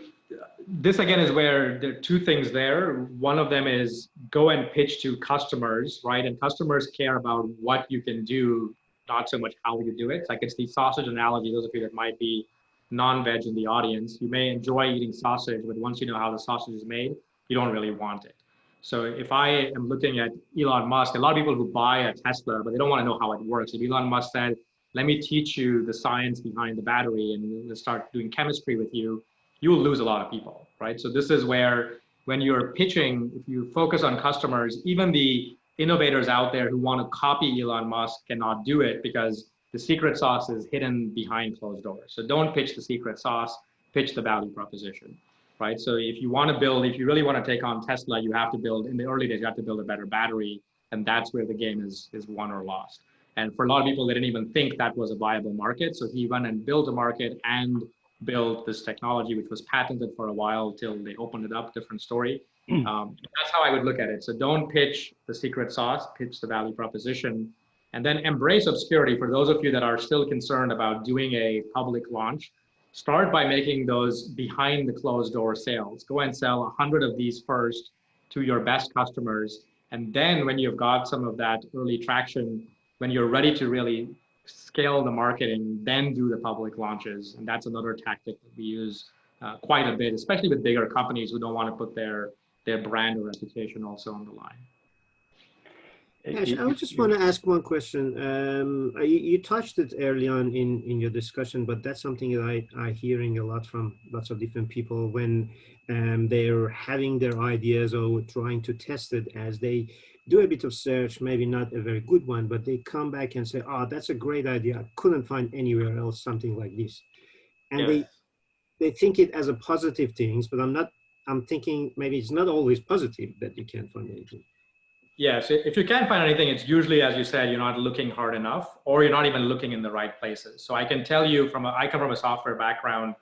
this again is where there are two things there. One of them is go and pitch to customers, right? And customers care about what you can do, not so much how you do it. Like it's the sausage analogy. Those of you that might be non-veg in the audience, you may enjoy eating sausage, but once you know how the sausage is made, you don't really want it. So if I am looking at Elon Musk, a lot of people who buy a Tesla, but they don't want to know how it works. If Elon Musk said, let me teach you the science behind the battery and we'll start doing chemistry with you, you will lose a lot of people, right? So this is where when you're pitching, if you focus on customers, even the innovators out there who want to copy Elon Musk cannot do it because the secret sauce is hidden behind closed doors. So don't pitch the secret sauce, pitch the value proposition. Right. So if you want to build, if you really want to take on Tesla, you have to build, in the early days, you have to build a better battery. And that's where the game is won or lost. And for a lot of people, they didn't even think that was a viable market. So he went and built a market and built this technology, which was patented for a while till they opened it up, different story. That's how I would look at it. So don't pitch the secret sauce, pitch the value proposition, and then embrace obscurity. For those of you that are still concerned about doing a public launch, start by making those behind the closed door sales. Go and sell 100 of these first to your best customers. And then when you've got some of that early traction, when you're ready to really scale the marketing, then do the public launches. And that's another tactic that we use quite a bit, especially with bigger companies who don't want to put their brand or reputation also on the line. Ash, I just want to ask one question. You touched it early on in your discussion, but that's something that I'm hearing a lot from lots of different people when they're having their ideas or trying to test it. As they do a bit of search, maybe not a very good one, but they come back and say, oh, that's a great idea. I couldn't find anywhere else something like this. And they think it as a positive things, but I'm thinking maybe it's not always positive that you can't find anything. Yeah, so if you can't find anything, it's usually, as you said, you're not looking hard enough, or you're not even looking in the right places. So I can tell you I come from a software background,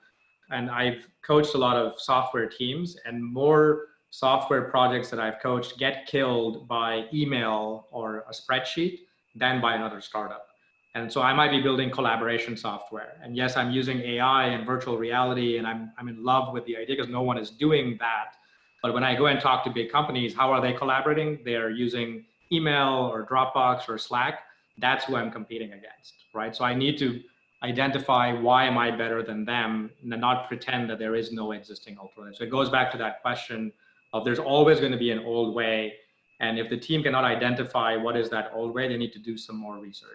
and I've coached a lot of software teams, and more software projects that I've coached get killed by email or a spreadsheet than by another startup. And so I might be building collaboration software. And yes, I'm using AI and virtual reality, and I'm in love with the idea because no one is doing that. But when I go and talk to big companies, how are they collaborating? They're using email or Dropbox or Slack. That's who I'm competing against, right? So I need to identify why am I better than them and not pretend that there is no existing alternative. So it goes back to that question of there's always going to be an old way. And if the team cannot identify what is that old way, they need to do some more research.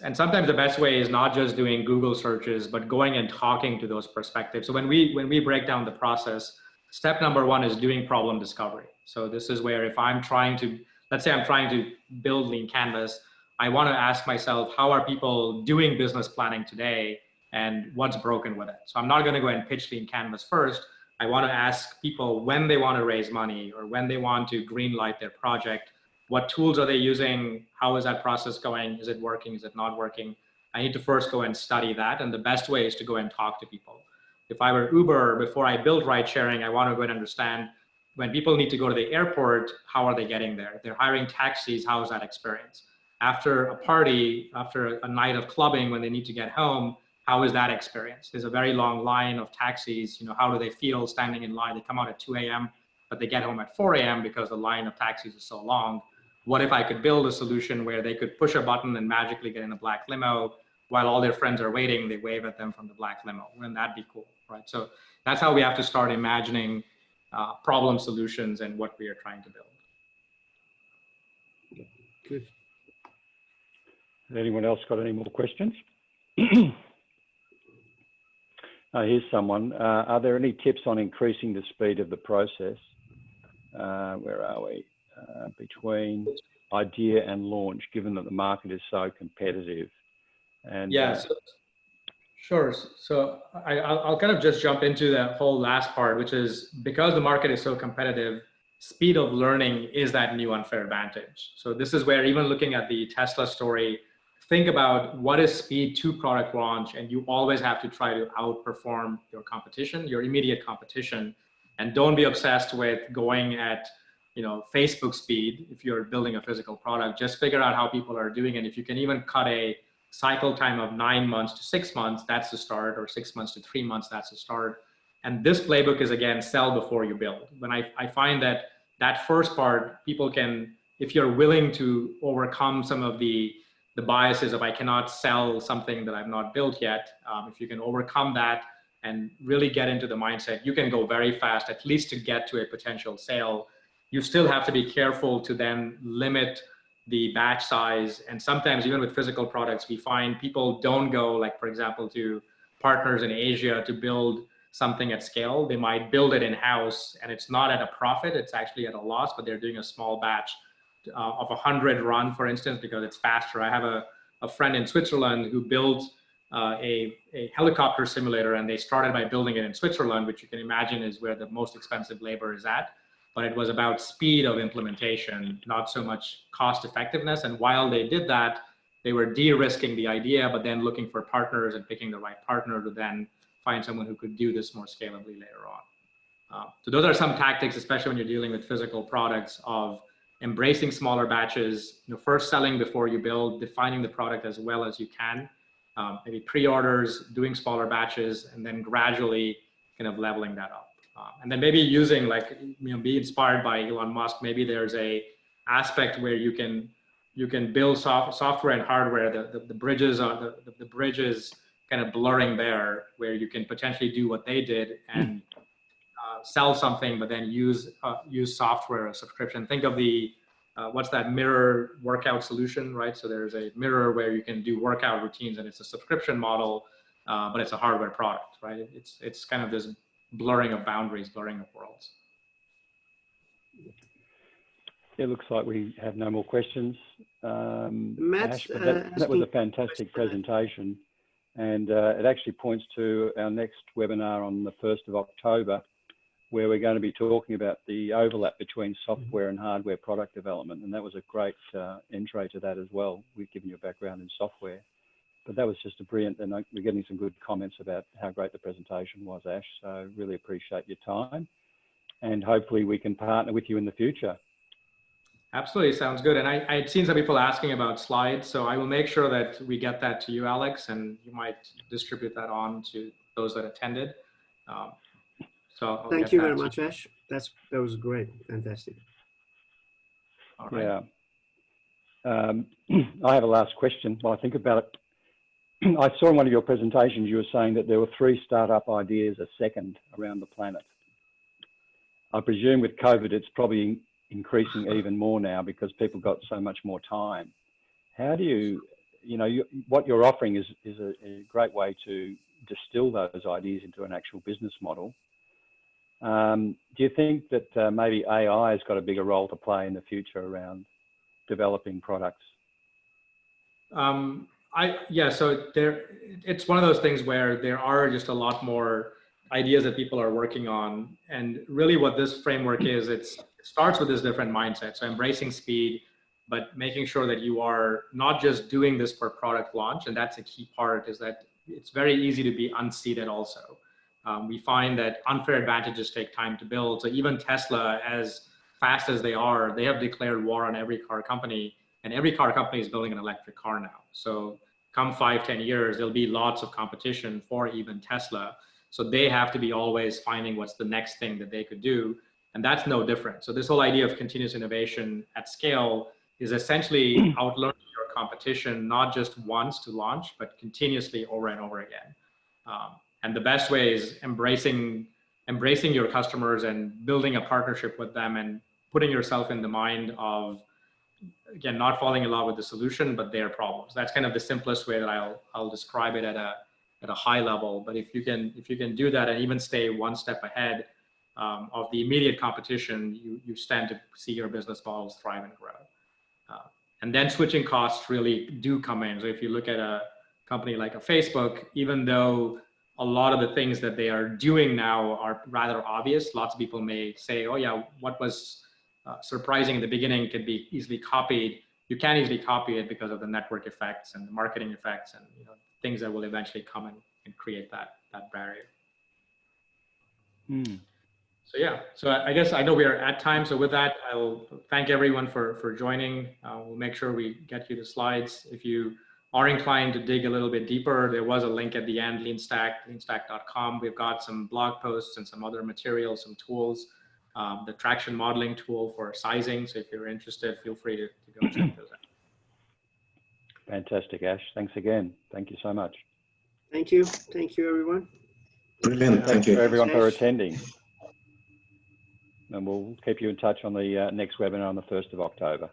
And sometimes the best way is not just doing Google searches, but going and talking to those perspectives. So when we break down the process, step number one is doing problem discovery. So this is where if I'm trying to, let's say I'm trying to build Lean Canvas, I want to ask myself, how are people doing business planning today and what's broken with it? So I'm not going to go and pitch Lean Canvas first. I want to ask people when they want to raise money or when they want to greenlight their project. What tools are they using? How is that process going? Is it working? Is it not working? I need to first go and study that. And the best way is to go and talk to people. If I were Uber, before I build ride sharing, I want to go and understand when people need to go to the airport, how are they getting there? If they're hiring taxis, how is that experience? After a party, after a night of clubbing, when they need to get home, how is that experience? There's a very long line of taxis. How do they feel standing in line? They come out at 2 a.m., but they get home at 4 a.m. because the line of taxis is so long. What if I could build a solution where they could push a button and magically get in a black limo while all their friends are waiting, they wave at them from the black limo? Wouldn't that be cool, right? So that's how we have to start imagining problem solutions and what we are trying to build. Good. Anyone else got any more questions? Here's someone. Are there any tips on increasing the speed of the process? Where are we? Between idea and launch, given that the market is so competitive? And yeah, sure. So I'll kind of just jump into that whole last part, which is because the market is so competitive, speed of learning is that new unfair advantage. So this is where, even looking at the Tesla story, think about what is speed to product launch, and you always have to try to outperform your competition, your immediate competition, and don't be obsessed with going at Facebook speed. If you're building a physical product, just figure out how people are doing. And if you can even cut a cycle time of 9 months to 6 months, that's the start, or 6 months to 3 months, that's the start. And this playbook is, again, sell before you build. When I find that first part, people can, if you're willing to overcome some of the biases of I cannot sell something that I've not built yet, if you can overcome that and really get into the mindset. You can go very fast, at least to get to a potential sale. You still have to be careful to then limit the batch size. And sometimes even with physical products, we find people don't go, like, for example, to partners in Asia to build something at scale. They might build it in-house and it's not at a profit, it's actually at a loss, but they're doing a small batch of 100 run, for instance, because it's faster. I have a friend in Switzerland who built a helicopter simulator, and they started by building it in Switzerland, which you can imagine is where the most expensive labor is at. But it was about speed of implementation, not so much cost effectiveness. And while they did that, they were de-risking the idea, but then looking for partners and picking the right partner to then find someone who could do this more scalably later on. So those are some tactics, especially when you're dealing with physical products, of embracing smaller batches, first selling before you build, defining the product as well as you can, maybe pre-orders, doing smaller batches, and then gradually kind of leveling that up. And then maybe using, like, be inspired by Elon Musk. Maybe there's a aspect where you can build software and hardware. The bridges are the bridges kind of blurring there, where you can potentially do what they did and sell something, but then use software as subscription. Think of the what's that mirror workout solution, right? So there's a mirror where you can do workout routines, and it's a subscription model, but it's a hardware product, right? It's kind of this blurring of boundaries, blurring of worlds. It looks like we have no more questions. Matt, Ash, but that was a fantastic presentation, and it actually points to our next webinar on the 1st of October, where we're going to be talking about the overlap between software and hardware product development. And that was a great intro to that as well. We've given you a background in software. But that was just a brilliant, and we're getting some good comments about how great the presentation was, Ash. So really appreciate your time, and hopefully we can partner with you in the future. Absolutely, sounds good. And I'd seen some people asking about slides, so I will make sure that we get that to you, Alex, and you might distribute that on to those that attended. Thank you very much, Ash. That was great, fantastic. All right. Yeah. I have a last question while I think about it. I saw in one of your presentations you were saying that there were 3 startup ideas a second around the planet. I presume with COVID it's probably increasing even more now because people got so much more time. How do you, what you're offering is a great way to distill those ideas into an actual business model. Do you think that maybe AI has got a bigger role to play in the future around developing products? Yeah, so it's one of those things where there are just a lot more ideas that people are working on. And really what this framework is, it starts with this different mindset. So embracing speed, but making sure that you are not just doing this for product launch. And that's a key part, is that it's very easy to be unseated also. We find that unfair advantages take time to build. So even Tesla, as fast as they are, they have declared war on every car company, and every car company is building an electric car now. So come 5-10 years, there'll be lots of competition for even Tesla. So they have to be always finding what's the next thing that they could do. And that's no different. So this whole idea of continuous innovation at scale is essentially outlearning your competition, not just once to launch, but continuously over and over again. And the best way is embracing your customers and building a partnership with them, and putting yourself in the mind of, again, not falling in love with the solution, but their problems. That's kind of the simplest way that I'll describe it at a high level. But if you can do that and even stay one step ahead of the immediate competition, you stand to see your business models thrive and grow. And then switching costs really do come in. So if you look at a company like a Facebook, even though a lot of the things that they are doing now are rather obvious, lots of people may say, oh yeah, what was surprising in the beginning could be easily copied. You can't easily copy it because of the network effects and the marketing effects and things that will eventually come and create that barrier. So yeah, so I guess I know we are at time. So with that, I'll thank everyone for joining. We'll make sure we get you the slides. If you are inclined to dig a little bit deeper, there was a link at the end, leanstack.com. We've got some blog posts and some other materials, some tools, the traction modeling tool for sizing. So if you're interested, feel free to go check those out. Fantastic, Ash. Thanks again. Thank you so much. Thank you. Thank you, everyone. Brilliant. Thank Thanks you. for everyone for Ash. attending. And we'll keep you in touch on the next webinar on the 1st of October.